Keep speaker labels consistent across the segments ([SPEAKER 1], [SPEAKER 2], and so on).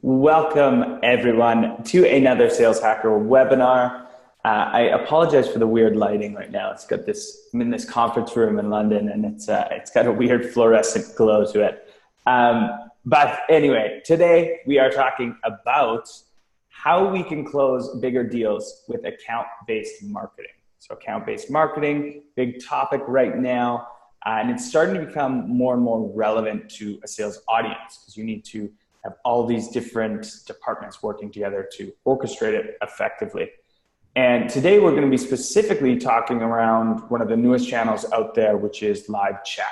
[SPEAKER 1] Welcome everyone to another Sales Hacker webinar. I apologize for the weird lighting right now. I'm in this conference room in London, and it's got a weird fluorescent glow to it. But anyway, today we are talking about how we can close bigger deals with account-based marketing. So account-based marketing, big topic right now, and it's starting to become more and more relevant to a sales audience because you need to have all these different departments working together to orchestrate it effectively. And today we're going to be specifically talking around one of the newest channels out there, which is live chat.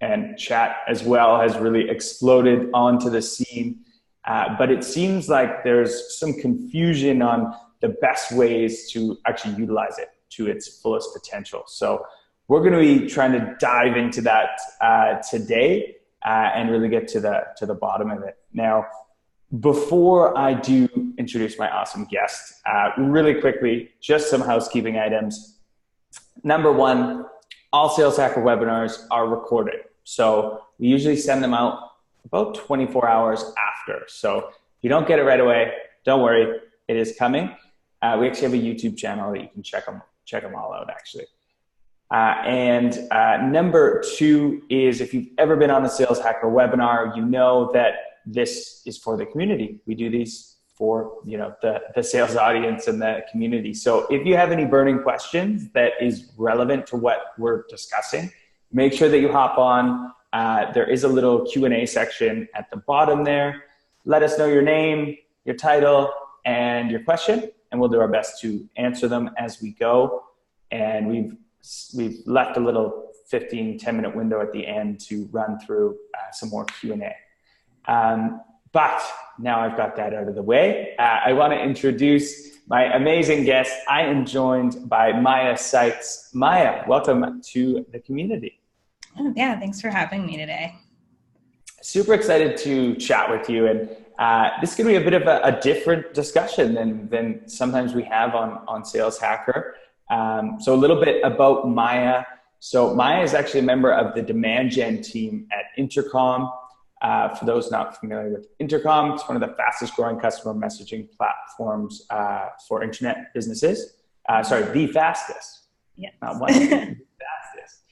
[SPEAKER 1] And chat as well has really exploded onto the scene, but it seems like there's some confusion on the best ways to actually utilize it to its fullest potential. So we're going to be trying to dive into that today. And really get to the bottom of it. Now, before I do introduce my awesome guest, really quickly, just some housekeeping items. Number one, all Sales Hacker webinars are recorded. So we usually send them out about 24 hours after. So if you don't get it right away, don't worry, it is coming. We actually have a YouTube channel that you can check them all out, actually. Number two is, if you've ever been on a Sales Hacker webinar, you know that this is for the community. We do these for the sales audience and the community. So if you have any burning questions that is relevant to what we're discussing, make sure that you hop on. There is a little Q&A section at the bottom there. Let us know your name, your title, and your question, and we'll do our best to answer them as we go. And we've left a little 10-minute window at the end to run through some more Q&A. But now I've got that out of the way, I want to introduce my amazing guest. I am joined by Maya Sykes. Maya, welcome to the community.
[SPEAKER 2] Oh, yeah, thanks for having me today.
[SPEAKER 1] Super excited to chat with you. And this is going to be a bit of a different discussion than sometimes we have on Sales Hacker. So a little bit about Maya. So Maya is actually a member of the demand gen team at Intercom. For those not familiar with Intercom, it's one of the fastest growing customer messaging platforms for internet businesses. The fastest.
[SPEAKER 2] Yes.
[SPEAKER 1] Not one, the fastest.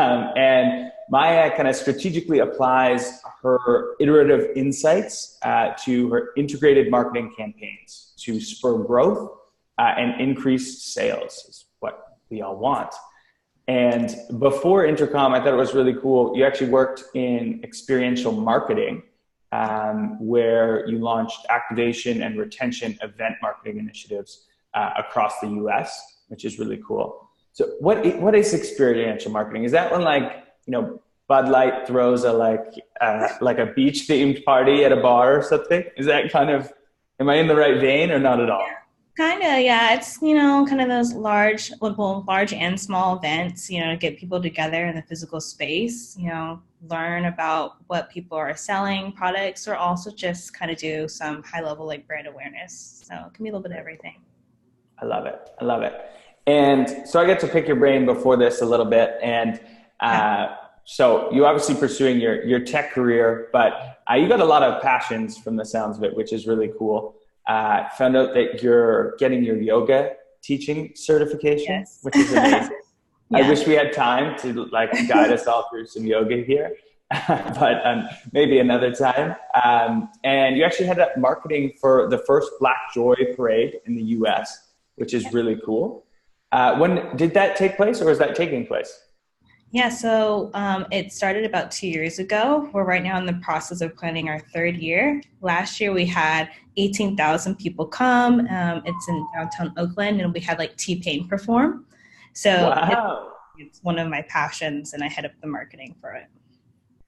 [SPEAKER 1] And Maya kind of strategically applies her iterative insights to her integrated marketing campaigns to spur growth and increased sales is what we all want. And before Intercom, I thought it was really cool. You actually worked in experiential marketing, where you launched activation and retention event marketing initiatives across the US, which is really cool. So what is experiential marketing? Is that when Bud Light throws a beach themed party at a bar or something? Is that am I in the right vein or not at all?
[SPEAKER 2] Kind of, yeah. It's, kind of those large and small events, to get people together in the physical space, learn about what people are selling, products, or also just kind of do some high level brand awareness. So it can be a little bit of everything.
[SPEAKER 1] I love it. And so I get to pick your brain before this a little bit. And so you're obviously pursuing your tech career, but you got a lot of passions from the sounds of it, which is really cool. Found out that you're getting your yoga teaching certification,
[SPEAKER 2] yes.
[SPEAKER 1] Which is amazing.
[SPEAKER 2] Yeah.
[SPEAKER 1] I wish we had time to guide us all through some yoga here, but maybe another time. And you actually had marketing for the first Black Joy parade in the US, which is really cool. When did that take place, or is that taking place?
[SPEAKER 2] Yeah, so it started about 2 years ago. We're right now in the process of planning our third year. Last year we had 18,000 people come. It's in downtown Oakland, and we had T-Pain perform. So
[SPEAKER 1] wow.
[SPEAKER 2] It's one of my passions, and I head up the marketing for it.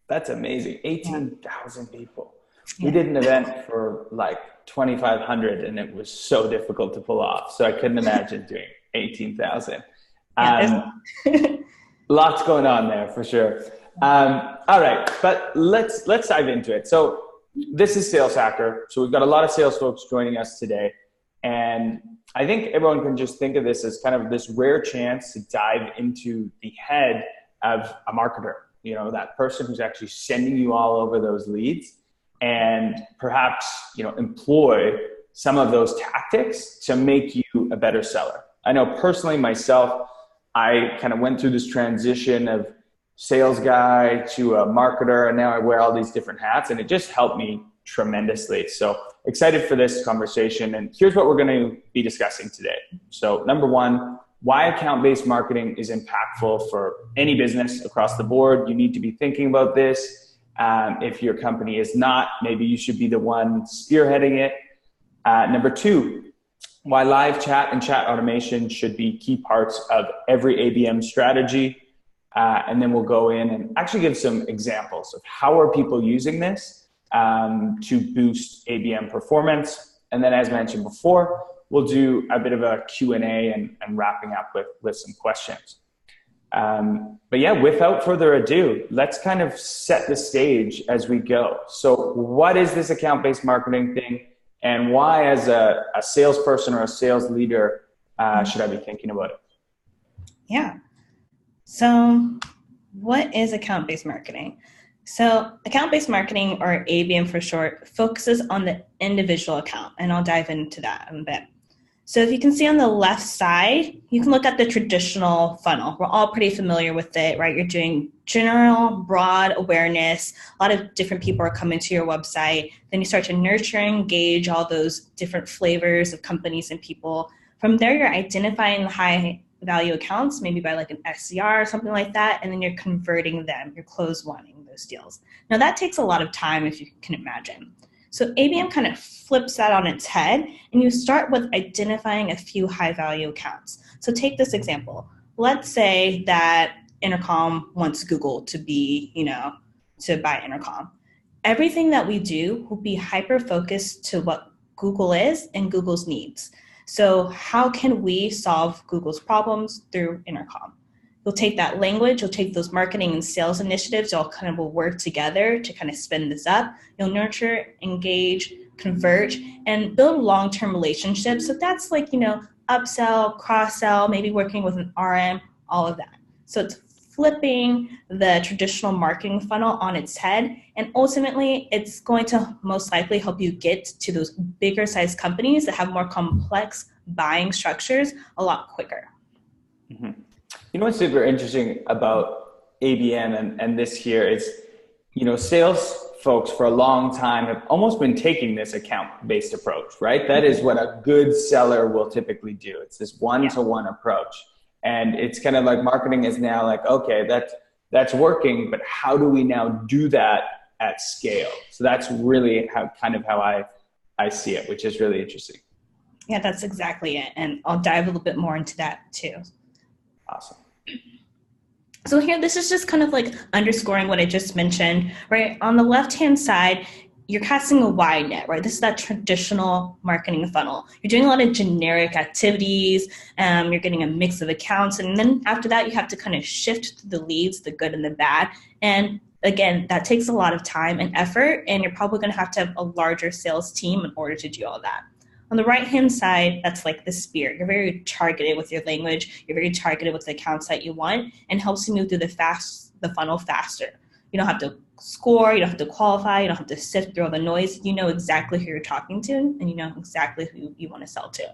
[SPEAKER 1] That's amazing. 18,000 people.
[SPEAKER 2] Yeah.
[SPEAKER 1] We did an event for 2,500, and it was so difficult to pull off. So I couldn't imagine doing 18,000. Lots going on there for sure. All right, but let's dive into it. So this is Sales Hacker. So we've got a lot of sales folks joining us today. And I think everyone can just think of this as kind of this rare chance to dive into the head of a marketer, that person who's actually sending you all over those leads. and perhaps, employ some of those tactics to make you a better seller. I know personally myself, I kind of went through this transition of sales guy to a marketer, and now I wear all these different hats, and it just helped me tremendously. So excited for this conversation. And here's what we're going to be discussing today. So number one, why account-based marketing is impactful for any business across the board. You need to be thinking about this. If your company is not, maybe you should be the one spearheading it. Number two, why live chat and chat automation should be key parts of every ABM strategy. And then we'll go in and actually give some examples of how are people using this to boost ABM performance. And then, as mentioned before, we'll do a bit of a Q&A and wrapping up with some questions. But yeah, without further ado, let's kind of set the stage as we go. So what is this account-based marketing thing, and why as a salesperson or a sales leader should I be thinking about it?
[SPEAKER 2] Yeah. So what is account-based marketing? So account-based marketing, or ABM for short, focuses on the individual account, and I'll dive into that in a bit. So if you can see on the left side, you can look at the traditional funnel. We're all pretty familiar with it, right? You're doing general, broad awareness. A lot of different people are coming to your website. Then you start to nurture and engage all those different flavors of companies and people. From there, you're identifying the high value accounts, maybe by like an SDR or something like that, and then you're converting them, you're close wanting those deals. Now that takes a lot of time, if you can imagine. So ABM kind of flips that on its head, and you start with identifying a few high value accounts. So take this example. Let's say that Intercom wants Google to be, to buy Intercom. Everything that we do will be hyper focused to what Google is and Google's needs. So how can we solve Google's problems through Intercom? You'll take that language, you'll take those marketing and sales initiatives, y'all kind of will work together to kind of spin this up. You'll nurture, engage, convert, and build long-term relationships. So that's like, upsell, cross-sell, maybe working with an RM, all of that. So it's flipping the traditional marketing funnel on its head. And ultimately, it's going to most likely help you get to those bigger size companies that have more complex buying structures a lot quicker.
[SPEAKER 1] Mm-hmm. You know what's super interesting about ABM and this here is, sales folks for a long time have almost been taking this account-based approach, right? That is what a good seller will typically do. It's this one-to-one approach. And it's kind of like marketing is now like, okay, that's working, but how do we now do that at scale? So that's really how I see it, which is really interesting.
[SPEAKER 2] Yeah, that's exactly it. And I'll dive a little bit more into that too.
[SPEAKER 1] Awesome.
[SPEAKER 2] So here, this is just kind of like underscoring what I just mentioned, right? On the left-hand side, you're casting a wide net, right? This is that traditional marketing funnel. You're doing a lot of generic activities. You're getting a mix of accounts. And then after that, you have to kind of shift the leads, the good and the bad. And again, that takes a lot of time and effort. And you're probably going to have a larger sales team in order to do all that. On the right-hand side, that's like the spear. You're very targeted with your language. You're very targeted with the accounts that you want, and helps you move through the funnel faster. You don't have to score, you don't have to qualify, you don't have to sift through all the noise. You know exactly who you're talking to, and you know exactly who you want to sell to.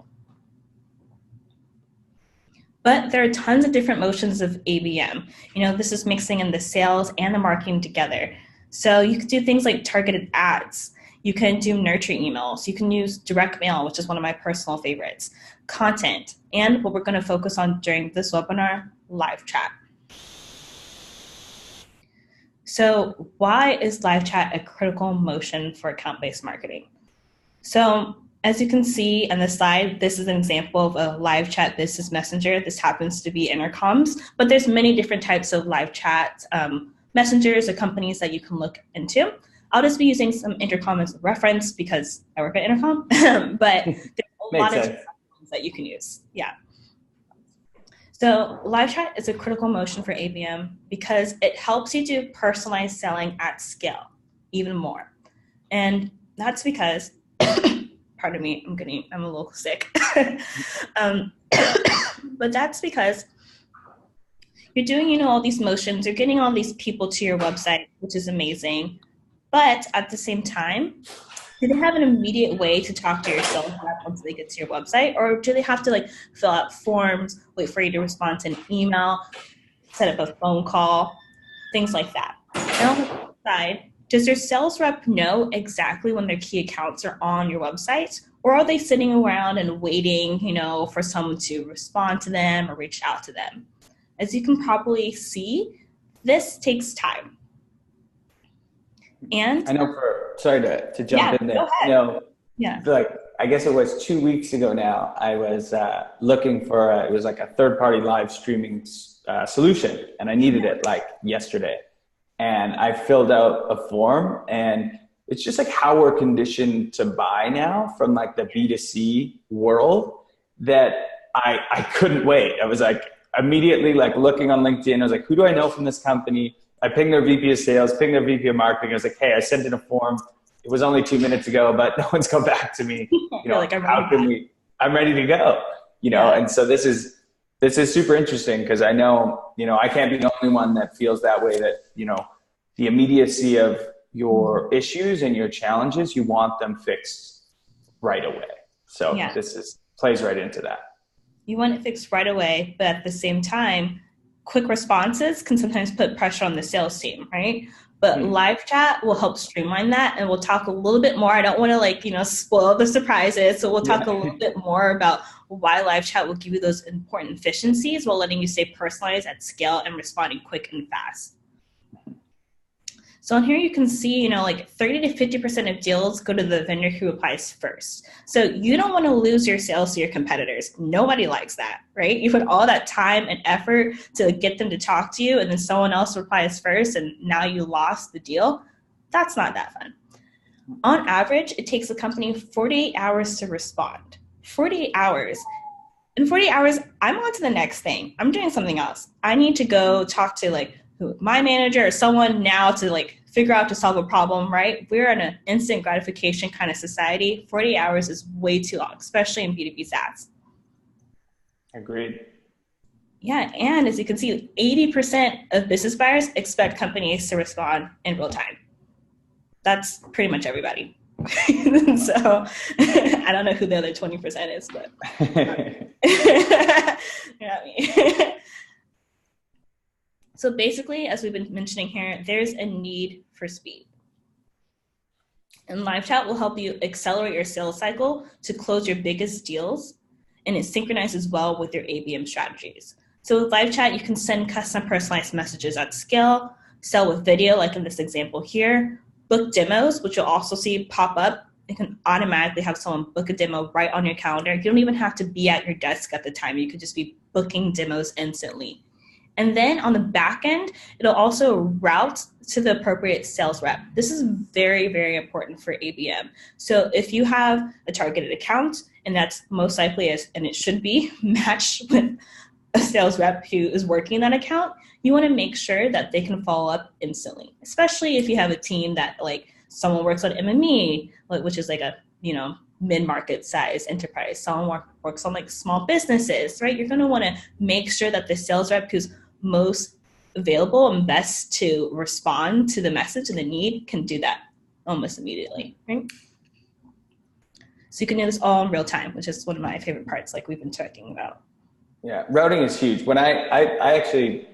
[SPEAKER 2] But there are tons of different motions of ABM. This is mixing in the sales and the marketing together. So you could do things like targeted ads. You can do nurture emails. You can use direct mail, which is one of my personal favorites, content, and what we're going to focus on during this webinar, live chat. So why is live chat a critical motion for account-based marketing? So as you can see on the slide, this is an example of a live chat business messenger. This happens to be Intercoms, but there's many different types of live chat messengers or companies that you can look into. I'll just be using some Intercom as a reference because I work at Intercom, but there's a lot of different ones that you can use. Yeah. So live chat is a critical motion for ABM because it helps you do personalized selling at scale even more. And that's because, pardon me, I'm a little sick. But that's because you're doing, all these motions, you're getting all these people to your website, which is amazing. But at the same time, do they have an immediate way to talk to your sales rep once they get to your website? Or do they have to like fill out forms, wait for you to respond to an email, set up a phone call, things like that? And on the flip side, does your sales rep know exactly when their key accounts are on your website? Or are they sitting around and waiting, for someone to respond to them or reach out to them? As you can probably see, this takes time. And
[SPEAKER 1] I know sorry to jump in there.
[SPEAKER 2] Go ahead.
[SPEAKER 1] Like, I guess it was 2 weeks ago now, I was looking for, it was like a third-party live streaming solution, and I needed it like yesterday. And I filled out a form, and it's just like how we're conditioned to buy now from like the B2C world that I couldn't wait. I was like immediately like looking on LinkedIn. I was like, who do I know from this company? I pinged their VP of sales, pinged their VP of marketing. I was like, hey, I sent in a form. It was only 2 minutes ago, but no one's come back to me.
[SPEAKER 2] Like,
[SPEAKER 1] I'm ready to go, And so this is super interesting because I know, I can't be the only one that feels that way, that, the immediacy of your issues and your challenges, you want them fixed right away. So this plays right into that.
[SPEAKER 2] You want it fixed right away, but at the same time, quick responses can sometimes put pressure on the sales team, right? But live chat will help streamline that, and we'll talk a little bit more. I don't want to spoil the surprises, so we'll talk a little bit more about why live chat will give you those important efficiencies while letting you stay personalized at scale and responding quick and fast. So on here you can see, 30 to 50% of deals go to the vendor who applies first. So you don't want to lose your sales to your competitors. Nobody likes that, right? You put all that time and effort to get them to talk to you, and then someone else replies first, and now you lost the deal. That's not that fun. On average, it takes a company 48 hours to respond. 48 hours. In 48 hours, I'm on to the next thing. I'm doing something else. I need to go talk to my manager or someone now to figure out to solve a problem, right? We're in an instant gratification kind of society. 40 hours is way too long, especially in B2B SaaS.
[SPEAKER 1] Agreed.
[SPEAKER 2] Yeah, and as you can see, 80% of business buyers expect companies to respond in real time. That's pretty much everybody. So I don't know who the other 20% is, but you know what I mean? So basically, as we've been mentioning here, there's a need for speed. And live chat will help you accelerate your sales cycle to close your biggest deals, and it synchronizes well with your ABM strategies. So with live chat, you can send custom personalized messages at scale, sell with video, like in this example here, book demos, which you'll also see pop up. You can automatically have someone book a demo right on your calendar. You don't even have to be at your desk at the time. You could just be booking demos instantly. And then on the back end, it'll also route to the appropriate sales rep. This is very, very important for ABM. So if you have a targeted account, and that's most likely, and it should be, matched with a sales rep who is working that account, you want to make sure that they can follow up instantly, especially if you have a team that someone works on MME, which is a mid-market size enterprise. Someone works on small businesses, right? You're going to want to make sure that the sales rep who's most available and best to respond to the message and the need can do that almost immediately, right? So you can do this all in real time, which is one of my favorite parts, like we've been talking about.
[SPEAKER 1] Yeah, routing is huge. When I actually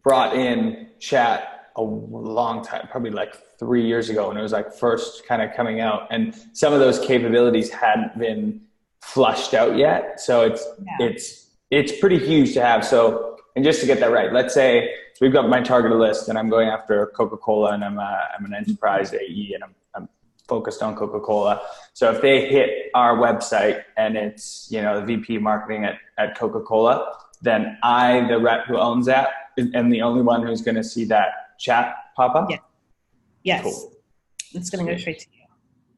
[SPEAKER 1] brought in chat a long time, probably 3 years ago, when it was first kind of coming out, and some of those capabilities hadn't been flushed out yet. So it's pretty huge to have. So, and just to get that right, let's say we've got my targeted list, and I'm going after Coca-Cola, and I'm an enterprise AE, and I'm focused on Coca-Cola. So if they hit our website and it's the VP marketing at Coca-Cola, then I, the rep who owns that, am the only one who's going to see that chat pop up.
[SPEAKER 2] Yeah. Yes.
[SPEAKER 1] Cool.
[SPEAKER 2] It's going to go straight to you,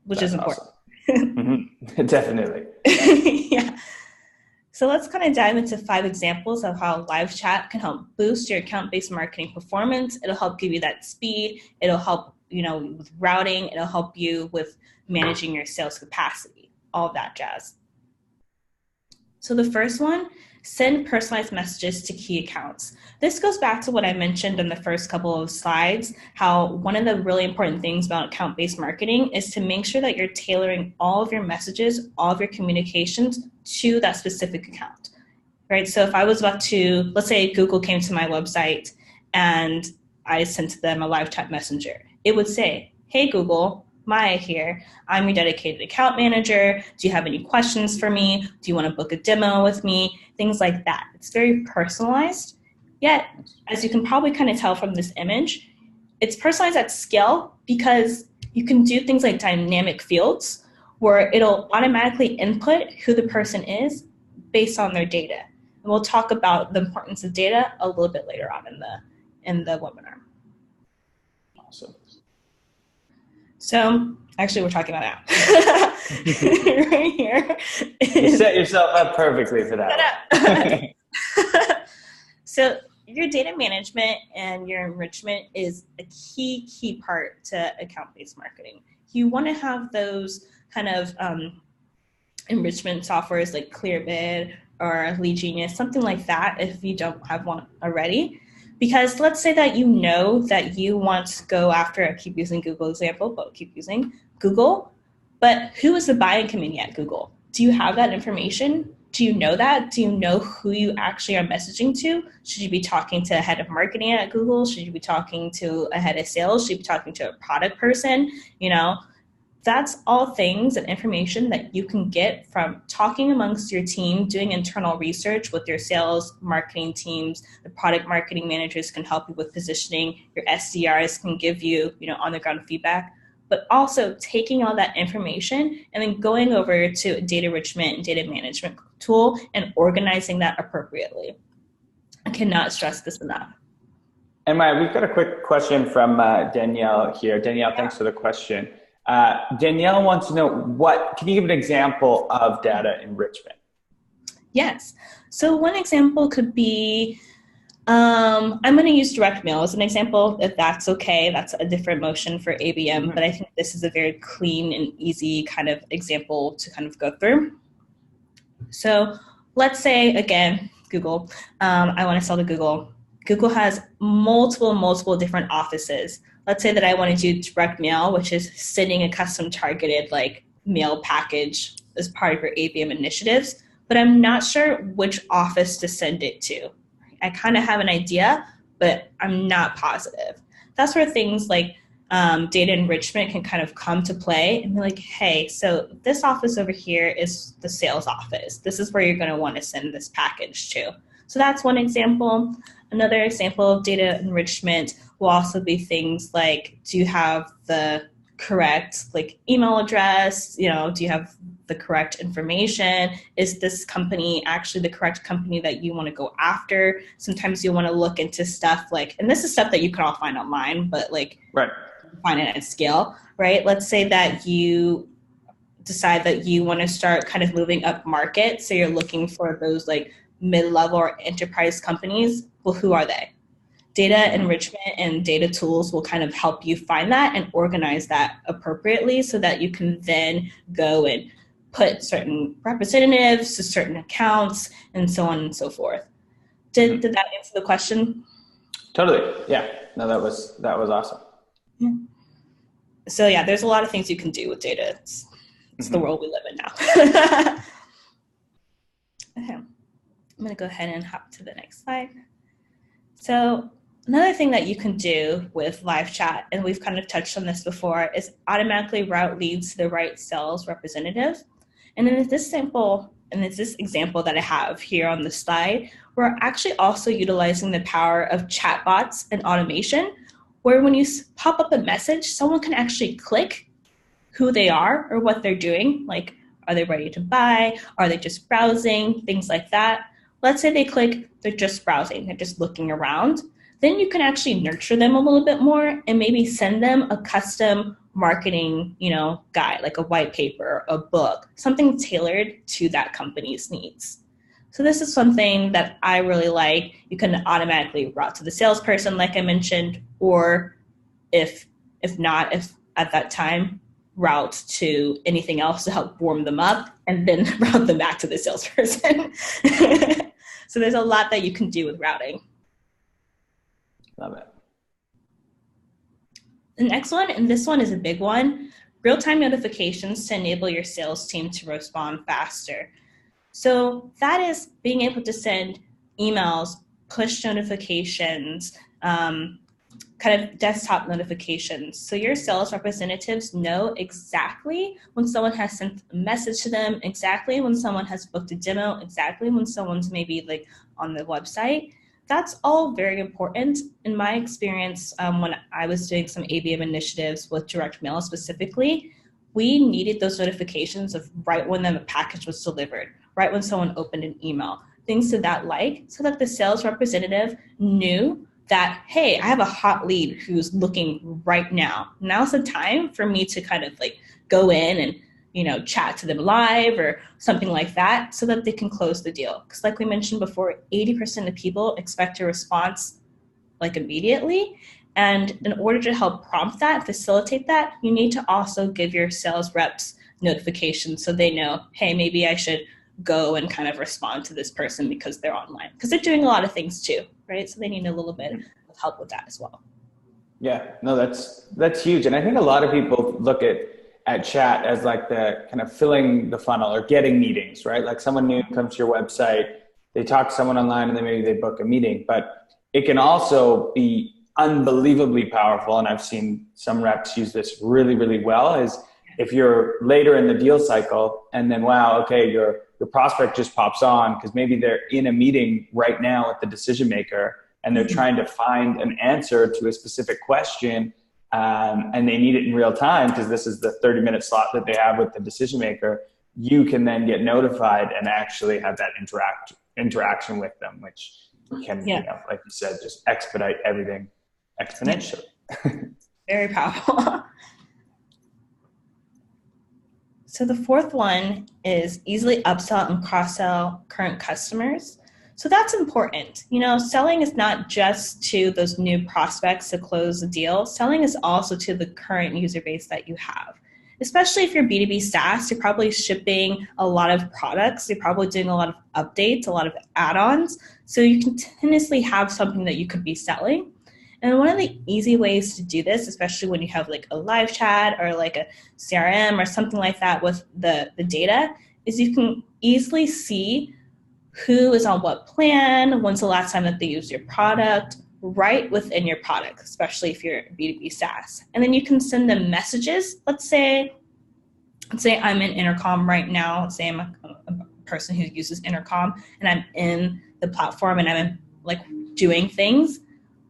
[SPEAKER 2] which is important.
[SPEAKER 1] Awesome. Mm-hmm. Definitely.
[SPEAKER 2] Yeah. So let's kind of dive into 5 examples of how live chat can help boost your account-based marketing performance. It'll help give you that speed. It'll help, with routing. It'll help you with managing your sales capacity, all of that jazz. So the first one, send personalized messages to key accounts. This goes back to what I mentioned in the first couple of slides, how one of the really important things about account-based marketing is to make sure that you're tailoring all of your messages, all of your communications to that specific account, right? So if I was about to, let's say Google came to my website and I sent them a live chat messenger, it would say, hey Google, Maya here. I'm your dedicated account manager. Do you have any questions for me? Do you want to book a demo with me? Things like that. It's very personalized. Yet, as you can probably kind of tell from this image, it's personalized at scale because you can do things like dynamic fields where it'll automatically input who the person is based on their data. And we'll talk about the importance of data a little bit later on in the webinar.
[SPEAKER 1] Awesome.
[SPEAKER 2] So actually we're talking about now. Right here.
[SPEAKER 1] You set yourself up perfectly for that.
[SPEAKER 2] So your data management and your enrichment is a key part to account-based marketing. You want to have those kind of enrichment softwares like Clearbid or Lead Genius, something like that if you don't have one already. Because let's say that you know that you want to go after, I keep using Google example, but I'll keep using Google, but who is the buying committee at Google? Do you have that information? Do you know that? Do you know who you actually are messaging to? Should you be talking to a head of marketing at Google? Should you be talking to a head of sales? Should you be talking to a product person? You know, that's all things and information that you can get from talking amongst your team, doing internal research with your sales, marketing teams. The product marketing managers can help you with positioning. Your SDRs can give you, on the ground feedback. But also taking all that information and then going over to a data enrichment and data management tool and organizing that appropriately. I cannot stress this enough.
[SPEAKER 1] And Maya, we've got a quick question from Danielle here. Danielle, thanks for the question. Danielle wants to know can you give an example of data enrichment?
[SPEAKER 2] Yes. So one example could be, I'm going to use direct mail as an example, if that's okay. That's a different motion for ABM, but I think this is a very clean and easy kind of example to kind of go through. So let's say, again, Google, I want to sell to Google. Google has multiple different offices. Let's say that I want to do direct mail, which is sending a custom targeted mail package as part of your ABM initiatives, but I'm not sure which office to send it to. I kind of have an idea, but I'm not positive. That's where things like data enrichment can kind of come to play and be like, hey, so this office over here is the sales office. This is where you're going to want to send this package to. So that's one example. Another example of data enrichment will also be things like, do you have the correct email address? Do you have the correct information? Is this company actually the correct company that you want to go after? Sometimes you want to look into stuff and this is stuff that you can all find online, but
[SPEAKER 1] right.
[SPEAKER 2] Find it at scale, right? Let's say that you decide that you want to start kind of moving up market. So you're looking for those mid-level or enterprise companies. Well, who are they? Data enrichment and data tools will kind of help you find that and organize that appropriately so that you can then go and put certain representatives to certain accounts and so on and so forth. Did that answer the question?
[SPEAKER 1] Totally. Yeah. No, that was awesome.
[SPEAKER 2] Yeah. So yeah, there's a lot of things you can do with data. It's the world we live in now. Okay. I'm going to go ahead and hop to the next slide. So another thing that you can do with live chat, and we've kind of touched on this before, is automatically route leads to the right sales representative. And in this example that I have here on the slide, we're actually also utilizing the power of chatbots and automation, where when you pop up a message, someone can actually click who they are or what they're doing. Are they ready to buy? Are they just browsing? Things like that. Let's say they click, they're just browsing, they're just looking around. Then you can actually nurture them a little bit more and maybe send them a custom marketing, guide, like a white paper, a book, something tailored to that company's needs. So this is something that I really like. You can automatically route to the salesperson, like I mentioned, or if at that time, route to anything else to help warm them up, and then route them back to the salesperson. So there's a lot that you can do with routing.
[SPEAKER 1] Love it.
[SPEAKER 2] The next one, and this one is a big one, real-time notifications to enable your sales team to respond faster. So that is being able to send emails, push notifications, kind of desktop notifications. So your sales representatives know exactly when someone has sent a message to them, exactly when someone has booked a demo, exactly when someone's maybe like on the website. That's all very important. In my experience, when I was doing some ABM initiatives with direct mail specifically, we needed those notifications of right when the package was delivered, right when someone opened an email, things of that like, so that the sales representative knew that, hey, I have a hot lead who's looking right now. Now's the time for me to kind of like go in and, you know, chat to them live or something like that so that they can close the deal. Because like we mentioned before, 80% of people expect a response like immediately. And in order to help prompt that, facilitate that, you need to also give your sales reps notifications so they know, hey, maybe I should go and kind of respond to this person because they're online. Because they're doing a lot of things too, right? So they need a little bit of help with that as well.
[SPEAKER 1] Yeah, no, that's huge. And I think a lot of people look at chat as like the kind of filling the funnel or getting meetings, right? Like someone new comes to your website, they talk to someone online and then maybe they book a meeting. But it can also be unbelievably powerful. And I've seen some reps use this really, really well, is if you're later in the deal cycle and then, wow, okay, your prospect just pops on because maybe they're in a meeting right now with the decision maker and they're trying to find an answer to a specific question, and they need it in real time because this is the 30-minute slot that they have with the decision maker. You can then get notified and actually have that interaction with them, which can, you know, like you said, just expedite everything exponentially.
[SPEAKER 2] Very powerful. So the fourth one is easily upsell and cross-sell current customers. So that's important. You know, selling is not just to those new prospects to close the deal. Selling is also to the current user base that you have. Especially if you're B2B SaaS, you're probably shipping a lot of products. You're probably doing a lot of updates, a lot of add-ons. So you continuously have something that you could be selling. And one of the easy ways to do this, especially when you have like a live chat or like a CRM or something like that with the data, is you can easily see who is on what plan, when's the last time that they used your product, right within your product, especially if you're B2B SaaS. And then you can send them messages. Let's say I'm in Intercom right now. Let's say I'm a person who uses Intercom and I'm in the platform and I'm like doing things.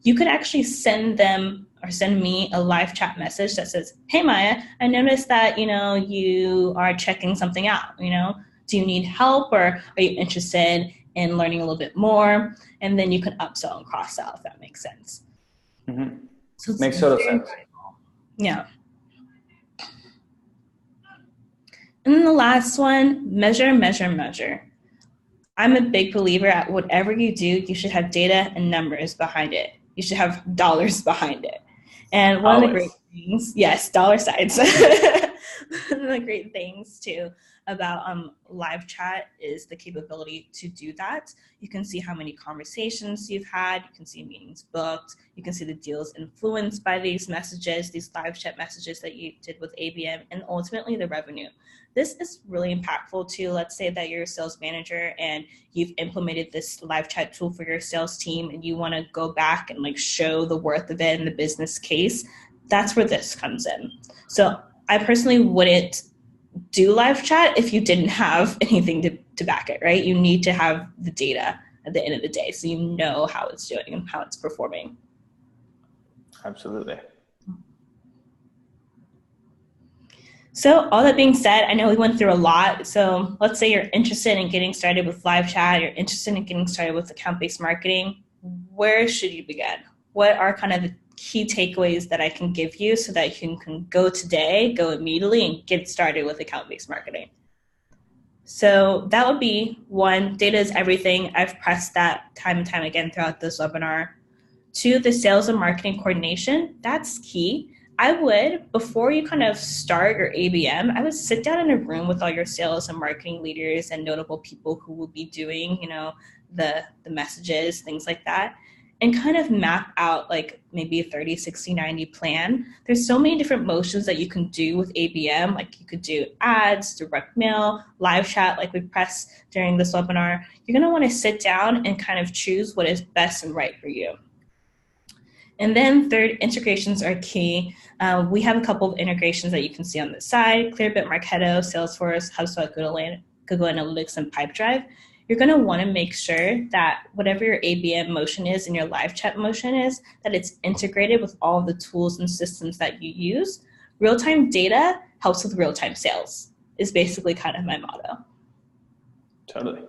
[SPEAKER 2] You could actually send them or send me a live chat message that says, hey, Maya, I noticed that, you know, you are checking something out, you know, do you need help or are you interested in learning a little bit more? And then you can upsell and cross-sell, if that makes sense.
[SPEAKER 1] Mm-hmm.
[SPEAKER 2] So
[SPEAKER 1] makes total sense.
[SPEAKER 2] Yeah. And then the last one, measure, measure, measure. I'm a big believer at whatever you do, you should have data and numbers behind it. You should have dollars behind it. And one of the great things, yes, dollar signs. One of the great things too about live chat is the capability to do that. You can see how many conversations you've had. You can see meetings booked. You can see the deals influenced by these messages, these live chat messages that you did with ABM, and ultimately the revenue. This is really impactful too. Let's say that you're a sales manager and you've implemented this live chat tool for your sales team and you want to go back and like show the worth of it in the business case. That's where this comes in. So I personally wouldn't do live chat if you didn't have anything to back it, right? You need to have the data at the end of the day so you know how it's doing and how it's performing.
[SPEAKER 1] Absolutely.
[SPEAKER 2] So all that being said, I know we went through a lot. So let's say you're interested in getting started with live chat, you're interested in getting started with account-based marketing. Where should you begin? What are kind of the key takeaways that I can give you so that you can go today, go immediately and get started with account-based marketing? So that would be one, data is everything. I've pressed that time and time again throughout this webinar. Two, the sales and marketing coordination, that's key. I would, before you kind of start your ABM, I would sit down in a room with all your sales and marketing leaders and notable people who will be doing, the messages, things like that, and kind of map out like maybe a 30, 60, 90 plan. There's so many different motions that you can do with ABM. Like you could do ads, direct mail, live chat, like we pressed during this webinar. You're going to want to sit down and kind of choose what is best and right for you. And then third, integrations are key. We have a couple of integrations that you can see on the side: Clearbit, Marketo, Salesforce, HubSpot, Google Analytics, and Pipedrive. You're going to want to make sure that whatever your ABM motion is and your live chat motion is, that it's integrated with all of the tools and systems that you use. Real-time data helps with real-time sales is basically kind of my motto.
[SPEAKER 1] Totally.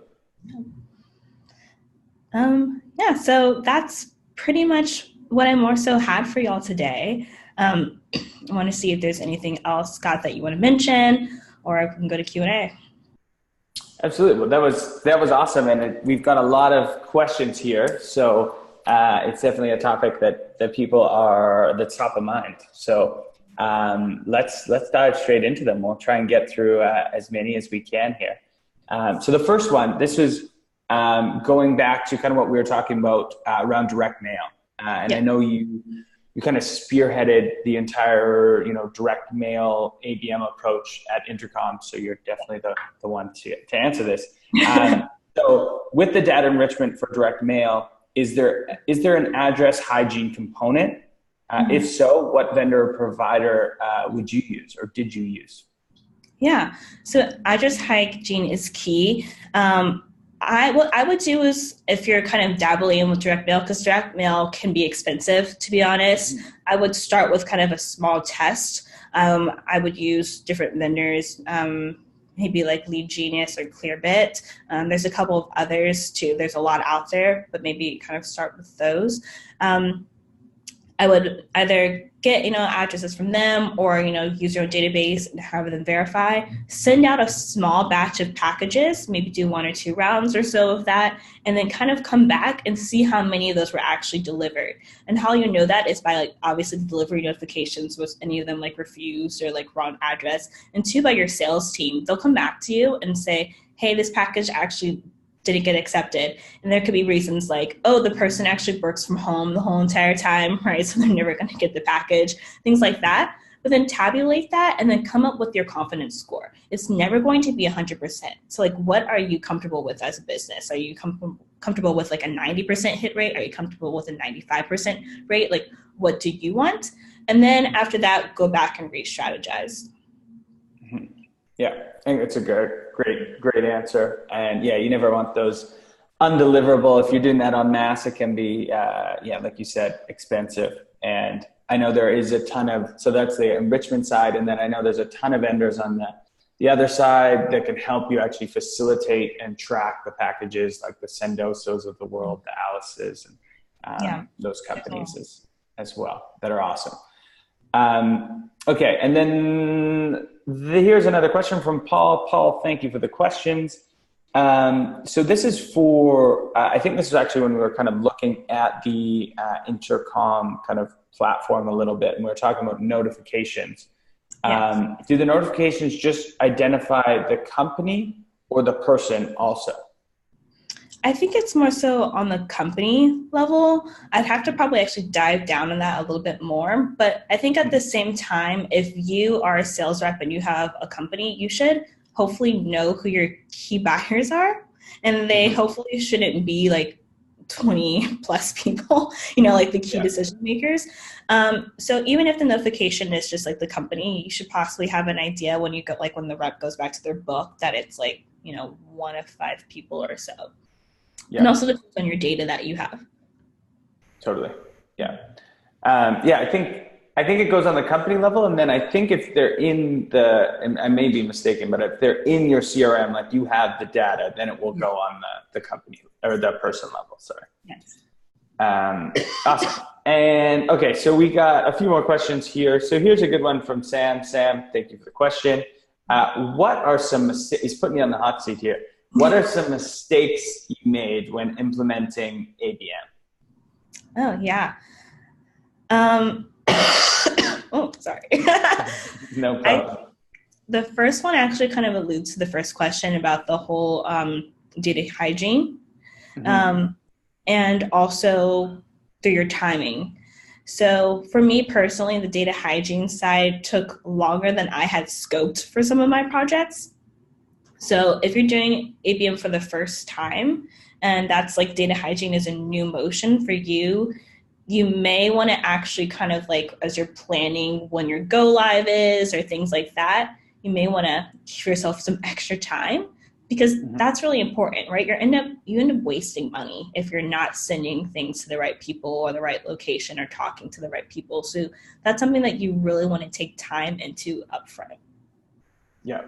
[SPEAKER 2] Yeah, so that's pretty much what I more so had for y'all today. I want to see if there's anything else, Scott, that you want to mention, or we can go to Q&A.
[SPEAKER 1] Absolutely. Well, that was awesome, and we've got a lot of questions here, so it's definitely a topic that people that's top of mind. So let's dive straight into them. We'll try and get through as many as we can here. So the first one, this was going back to kind of what we were talking about around direct mail, and I know you kind of spearheaded the entire, direct mail ABM approach at Intercom. So you're definitely the one to answer this. So with the data enrichment for direct mail, is there an address hygiene component? If so, what vendor or provider would you use or did you use?
[SPEAKER 2] Yeah, so address hygiene is key. What I would do is, if you're kind of dabbling with direct mail, because direct mail can be expensive, to be honest, I would start with kind of a small test. I would use different vendors, maybe like Lead Genius or Clearbit. There's a couple of others too. There's a lot out there, but maybe kind of start with those. I would either get, addresses from them or, use your own database and have them verify. Send out a small batch of packages, maybe do 1 or 2 rounds or so of that, and then kind of come back and see how many of those were actually delivered. And how you know that is by obviously the delivery notifications, was any of them refused or wrong address. And 2, by your sales team. They'll come back to you and say, hey, this package actually didn't get accepted. And there could be reasons like, oh, the person actually works from home the whole entire time, right? So they're never going to get the package, things like that. But then tabulate that and then come up with your confidence score. It's never going to be 100%. So what are you comfortable with as a business? Are you comfortable with a 90% hit rate? Are you comfortable with a 95% rate? What do you want? And then after that, go back and re-strategize.
[SPEAKER 1] Yeah, I think it's a great answer. And yeah, you never want those undeliverable. If you're doing that en masse, it can be, like you said, expensive. And I know there is a ton of, so that's the enrichment side. And then I know there's a ton of vendors on the other side that can help you actually facilitate and track the packages, like the Sendosos of the world, the Alice's, and those companies as well that are awesome. Okay, and then here's another question from Paul. Paul, thank you for the questions. So this is for, I think this is actually when we were kind of looking at the Intercom kind of platform a little bit, and we were talking about notifications. Yes. Do the notifications just identify the company or the person also?
[SPEAKER 2] I think it's more so on the company level. I'd have to probably actually dive down on that a little bit more. But I think at the same time, if you are a sales rep and you have a company, you should hopefully know who your key buyers are. And they hopefully shouldn't be 20 plus people, the key decision makers. So even if the notification is just the company, you should possibly have an idea when you go, when the rep goes back to their book, that it's 1 of 5 people or so. Yeah. And also depends on your data that you have.
[SPEAKER 1] Totally. Yeah. I think it goes on the company level. And then I think if they're in and I may be mistaken, but if they're in your CRM, you have the data, then it will go on the company or the person level. Sorry.
[SPEAKER 2] Yes.
[SPEAKER 1] Awesome. And okay, so we got a few more questions here. So here's a good one from Sam. Sam, thank you for the question. What are some mistakes? He's putting me on the hot seat here. What are some mistakes you made when implementing ABM?
[SPEAKER 2] Oh, yeah. Oh, sorry.
[SPEAKER 1] No problem.
[SPEAKER 2] The first one actually kind of alludes to the first question about the whole data hygiene, and also through your timing. So for me personally, the data hygiene side took longer than I had scoped for some of my projects. So if you're doing ABM for the first time, and that's like data hygiene is a new motion for you, you may want to actually kind of like, as you're planning when your go live is or things like that, you may want to give yourself some extra time, because that's really important, right? You end up wasting money if you're not sending things to the right people or the right location or talking to the right people. So that's something that you really want to take time into upfront.
[SPEAKER 1] Yeah.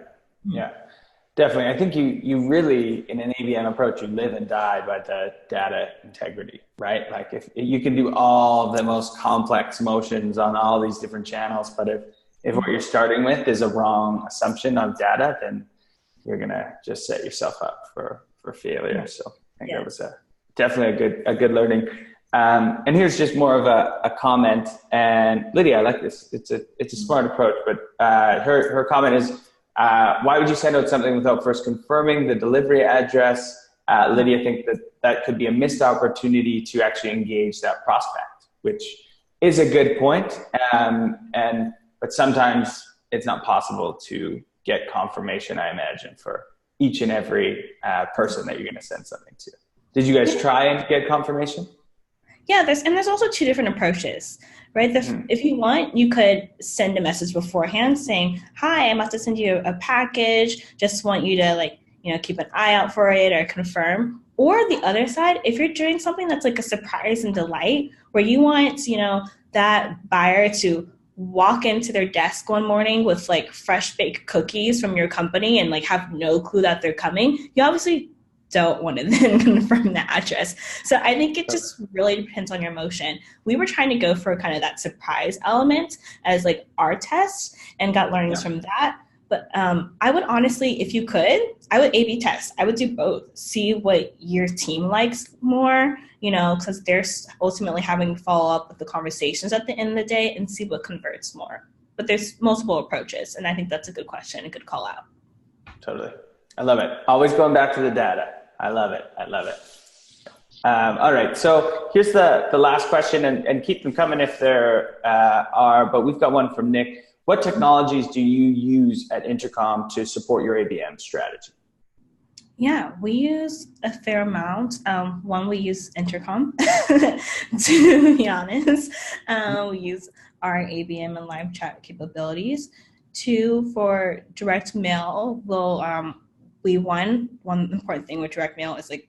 [SPEAKER 1] Definitely. I think you really, in an ABM approach, you live and die by the data integrity, right? Like if you can do all the most complex motions on all these different channels, but if what you're starting with is a wrong assumption of data, then you're going to just set yourself up for failure. So I think that was definitely a good learning. And here's just more of a comment. And Lydia, I like this. It's a smart approach, but her comment is, why would you send out something without first confirming the delivery address? Lydia thinks that could be a missed opportunity to actually engage that prospect, which is a good point. But sometimes it's not possible to get confirmation, I imagine, for each and every person that you're going to send something to. Did you guys try and get confirmation?
[SPEAKER 2] Yeah, there's also two different approaches, right? If you want, you could send a message beforehand saying, "Hi, I'm about to send you a package. Just want you to keep an eye out for it or confirm." Or the other side, if you're doing something that's like a surprise and delight, where you want that buyer to walk into their desk one morning with like fresh baked cookies from your company and like have no clue that they're coming, you obviously don't want to then confirm the address. So I think it just really depends on your motion. We were trying to go for kind of that surprise element as like our test and got learnings from that. But I would honestly, if you could, I would A/B test. I would do both. See what your team likes more, because they're ultimately having to follow up with the conversations at the end of the day and see what converts more. But there's multiple approaches, and I think that's a good question, a good call out.
[SPEAKER 1] Totally. I love it. Always going back to the data. I love it. All right. So here's the last question, and keep them coming if there are, but we've got one from Nick. What technologies do you use at Intercom to support your ABM strategy?
[SPEAKER 2] Yeah, we use a fair amount. One, we use Intercom, to be honest. We use our ABM and live chat capabilities. Two, for direct mail, one important thing with direct mail is like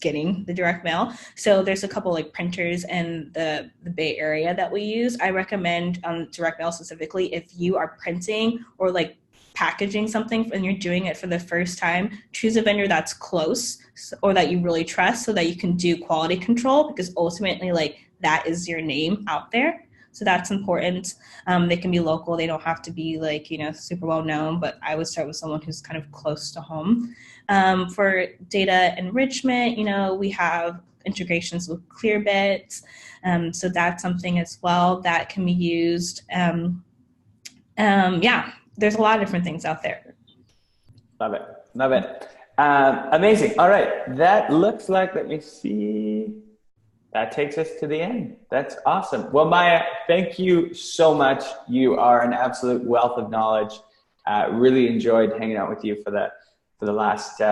[SPEAKER 2] getting the direct mail. So there's a couple like printers in the Bay Area that we use. I recommend direct mail specifically if you are printing or like packaging something and you're doing it for the first time, choose a vendor that's close or that you really trust so that you can do quality control, because ultimately like that is your name out there. So that's important. They can be local. They don't have to be like, super well known, but I would start with someone who's kind of close to home. For data enrichment, we have integrations with Clearbit. So that's something as well that can be used. There's a lot of different things out there.
[SPEAKER 1] Love it. Amazing. All right. That looks like, let me see. That takes us to the end. That's awesome. Well, Maya, thank you so much. You are an absolute wealth of knowledge. Really enjoyed hanging out with you for the last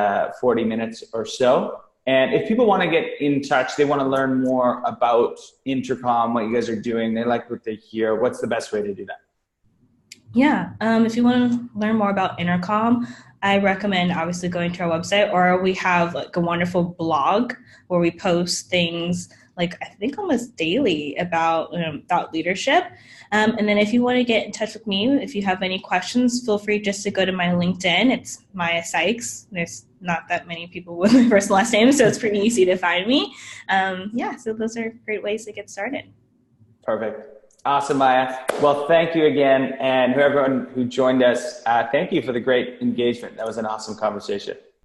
[SPEAKER 1] 40 minutes or so. And if people want to get in touch, they want to learn more about Intercom, what you guys are doing, they like what they hear, what's the best way to do that?
[SPEAKER 2] Yeah, if you want to learn more about Intercom, I recommend obviously going to our website, or we have like a wonderful blog where we post things like I think almost daily about thought leadership. And then if you want to get in touch with me, if you have any questions, feel free just to go to my LinkedIn. It's Maya Sykes. There's not that many people with my first and last name, so it's pretty easy to find me. So those are great ways to get started.
[SPEAKER 1] Perfect. Awesome, Maya. Well, thank you again. And everyone who joined us, thank you for the great engagement. That was an awesome conversation.